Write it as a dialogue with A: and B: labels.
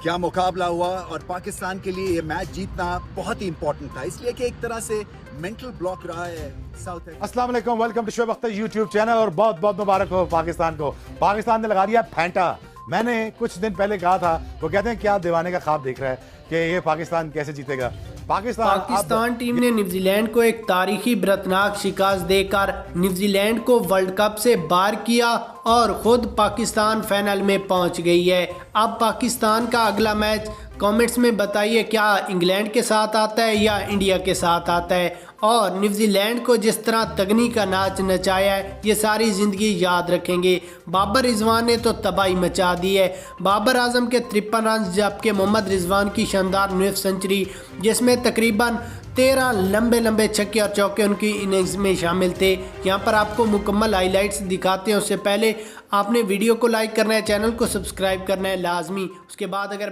A: کیا مقابلہ ہوا اور پاکستان کے لیے یہ میچ جیتنا بہت ہی امپورٹنٹ تھا، اس لیے کہ ایک طرح سے مینٹل بلاک رہا ہے ساؤتھ افریقہ۔
B: السلام علیکم، welcome to Shoaib Akhtar YouTube channel, اور بہت بہت مبارک ہو پاکستان کو۔ پاکستان نے لگا دیا پھینٹا۔ میں نے کچھ دن پہلے کہا تھا، وہ کہتے ہیں کیا دیوانے کا خواب دیکھ رہا ہے کہ یہ پاکستان کیسے جیتے گا۔
C: پاکستان ٹیم نے نیوزی لینڈ کو ایک تاریخی برتناک شکست دے کر نیوزی لینڈ کو ورلڈ کپ سے باہر کیا اور خود پاکستان فائنل میں پہنچ گئی ہے۔ اب پاکستان کا اگلا میچ کامنٹس میں بتائیے کیا انگلینڈ کے ساتھ آتا ہے یا انڈیا کے ساتھ آتا ہے، اور نیوزی لینڈ کو جس طرح تگنی کا ناچ نچایا ہے یہ ساری زندگی یاد رکھیں گے۔ بابر رضوان نے تو تباہی مچا دی ہے۔ بابر اعظم کے 53 رنز، جبکہ محمد رضوان کی شاندار 9 سنچری، جس میں تقریباً 13 لمبے چھکے اور چوکے ان کی اننگز میں شامل تھے۔ یہاں پر آپ کو مکمل ہائی لائٹس دکھاتے ہیں، اس سے پہلے آپ نے ویڈیو کو لائک کرنا ہے، چینل کو سبسکرائب کرنا ہے لازمی، اس کے بعد اگر